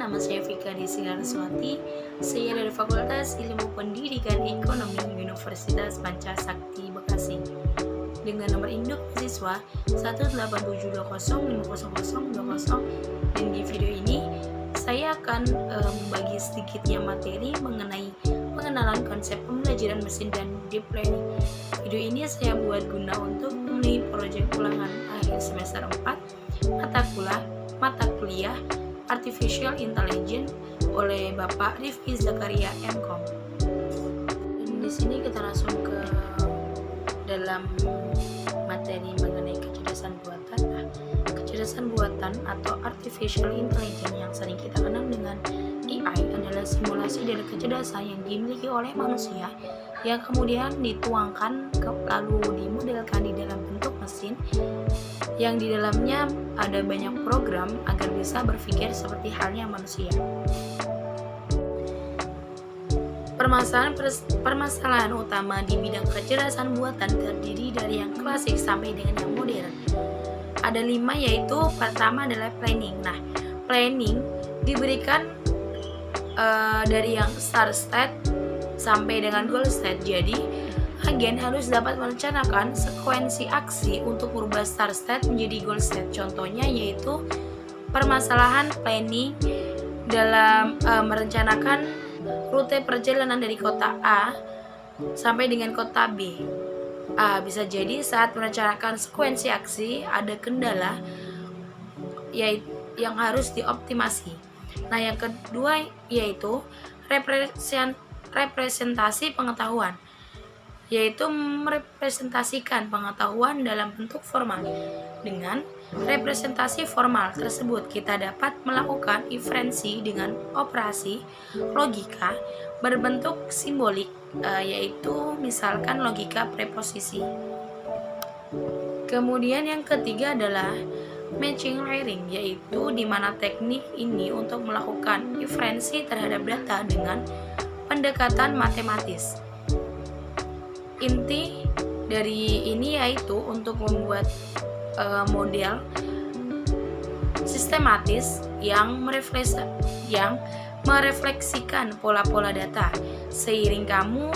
nama saya Vika Desilaraswati. Saya dari Fakultas Ilmu Pendidikan Ekonomi Universitas Pancasakti Bekasi. Dengan nomor induk siswa 18720500020. Dan di video ini saya akan membagi sedikitnya materi mengenai pengenalan konsep pembelajaran mesin dan deep learning. Video ini saya buat guna untuk memenuhi proyek ulangan akhir semester 4 mata kuliah Artificial Intelligence oleh Bapak Rifki Zakaria MKom. Dan di sini kita langsung ke dalam materi mengenai kecerdasan buatan. Nah, kecerdasan buatan atau Artificial Intelligence yang sering kita kenal dengan AI adalah simulasi dari kecerdasan yang dimiliki oleh manusia yang kemudian dituangkan lalu dimodelkan di dalam bentuk mesin yang di dalamnya ada banyak program agar bisa berpikir seperti halnya manusia. Permasalahan utama di bidang kecerdasan buatan terdiri dari yang klasik sampai dengan yang modern. Ada 5, yaitu pertama adalah planning. Nah, planning diberikan dari yang start state sampai dengan goal state. Jadi agen harus dapat merencanakan sekuensi aksi untuk merubah start state menjadi goal state. Contohnya yaitu permasalahan planning dalam merencanakan rute perjalanan dari kota A sampai dengan kota B. Bisa jadi saat merencanakan sekuensi aksi ada kendala yaitu yang harus dioptimasi. Nah, yang kedua yaitu representasi pengetahuan, yaitu merepresentasikan pengetahuan dalam bentuk formal. Dengan representasi formal tersebut kita dapat melakukan inferensi dengan operasi logika berbentuk simbolik, yaitu misalkan logika preposisi. Kemudian yang ketiga adalah machine learning, yaitu di mana teknik ini untuk melakukan inferensi terhadap data dengan pendekatan matematis. Inti dari ini yaitu untuk membuat model sistematis yang merefleksikan pola-pola data. Seiring kamu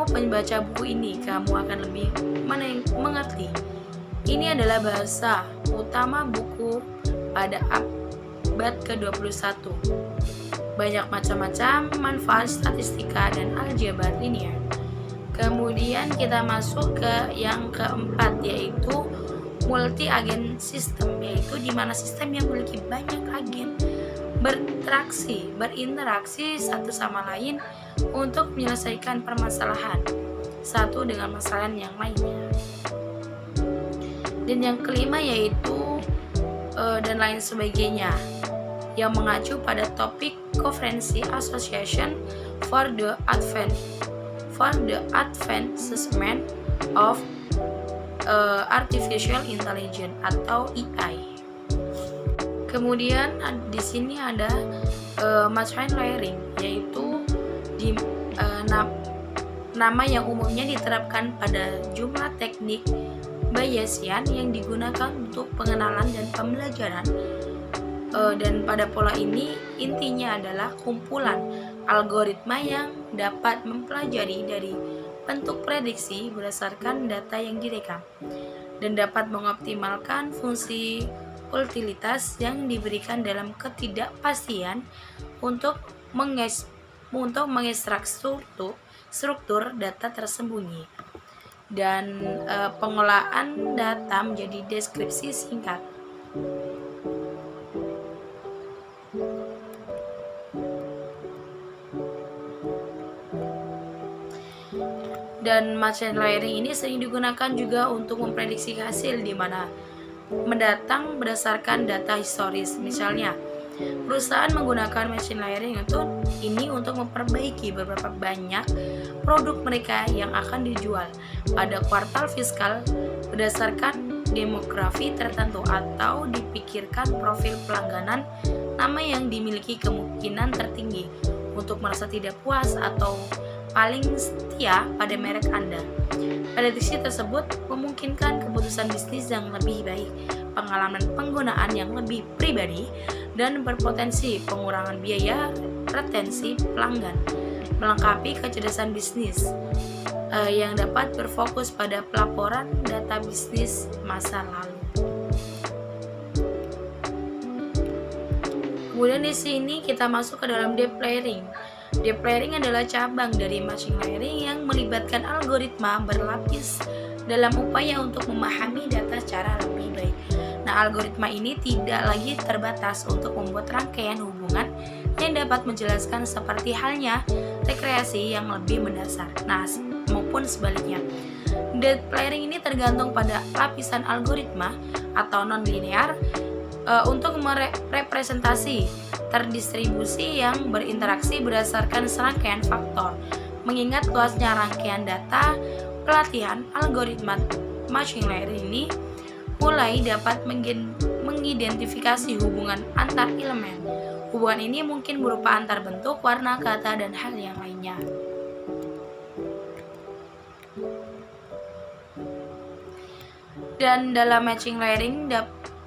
membaca buku ini, kamu akan lebih mengerti. Ini adalah bahasa utama buku pada abad ke-21. Banyak macam-macam manfaat statistika dan aljabar linear. Kemudian kita masuk ke yang keempat, yaitu multi-agen system, yaitu di mana sistem yang memiliki banyak agen berinteraksi satu sama lain untuk menyelesaikan permasalahan satu dengan masalah yang lainnya. Dan yang kelima yaitu dan lain sebagainya, yang mengacu pada topik Conference Association for the Advancement of Artificial Intelligence atau AI. Kemudian di sini ada machine learning, yaitu nama yang umumnya diterapkan pada jumlah teknik Bayesian yang digunakan untuk pengenalan dan pembelajaran. Dan pada pola ini intinya adalah kumpulan algoritma yang dapat mempelajari dari bentuk prediksi berdasarkan data yang direkam dan dapat mengoptimalkan fungsi utilitas yang diberikan dalam ketidakpastian untuk mengekstrak struktur data tersembunyi dan pengolahan data menjadi deskripsi singkat. Dan machine learning ini sering digunakan juga untuk memprediksi hasil di mana mendatang berdasarkan data historis. Misalnya, perusahaan menggunakan machine learning untuk memperbaiki beberapa banyak produk mereka yang akan dijual pada kuartal fiskal berdasarkan demografi tertentu atau dipikirkan profil pelangganan nama yang dimiliki kemungkinan tertinggi untuk merasa tidak puas atau paling setia pada merek Anda. Prediksi tersebut memungkinkan keputusan bisnis yang lebih baik, pengalaman penggunaan yang lebih pribadi, dan berpotensi pengurangan biaya retensi pelanggan, melengkapi kecerdasan bisnis yang dapat berfokus pada pelaporan data bisnis masa lalu. Kemudian di sini kita masuk ke dalam deep learning. Deep learning adalah cabang dari machine learning yang melibatkan algoritma berlapis dalam upaya untuk memahami data secara lebih baik. Nah, algoritma ini tidak lagi terbatas untuk membuat rangkaian hubungan yang dapat menjelaskan seperti halnya rekreasi yang lebih mendasar. Nah, maupun sebaliknya. Deep learning ini tergantung pada lapisan algoritma atau non-linear untuk merepresentasi terdistribusi yang berinteraksi berdasarkan serangkaian faktor. Mengingat luasnya rangkaian data, pelatihan algoritma machine learning ini mulai dapat mengidentifikasi hubungan antar elemen. Hubungan ini mungkin berupa antar bentuk, warna, kata, dan hal yang lainnya. Dan dalam machine learning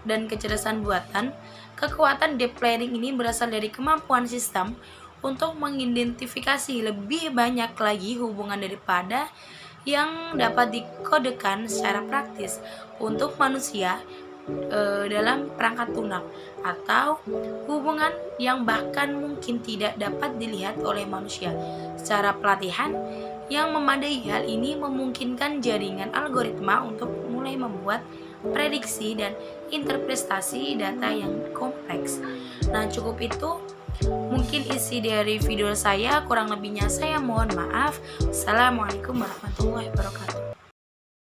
dan kecerdasan buatan, kekuatan deep learning ini berasal dari kemampuan sistem untuk mengidentifikasi lebih banyak lagi hubungan daripada yang dapat dikodekan secara praktis untuk manusia dalam perangkat lunak, atau hubungan yang bahkan mungkin tidak dapat dilihat oleh manusia. Secara pelatihan yang memadai, hal ini memungkinkan jaringan algoritma untuk mulai membuat prediksi dan interpretasi data yang kompleks. Nah, cukup itu mungkin isi dari video saya. Kurang lebihnya saya mohon maaf. Assalamualaikum warahmatullahi wabarakatuh.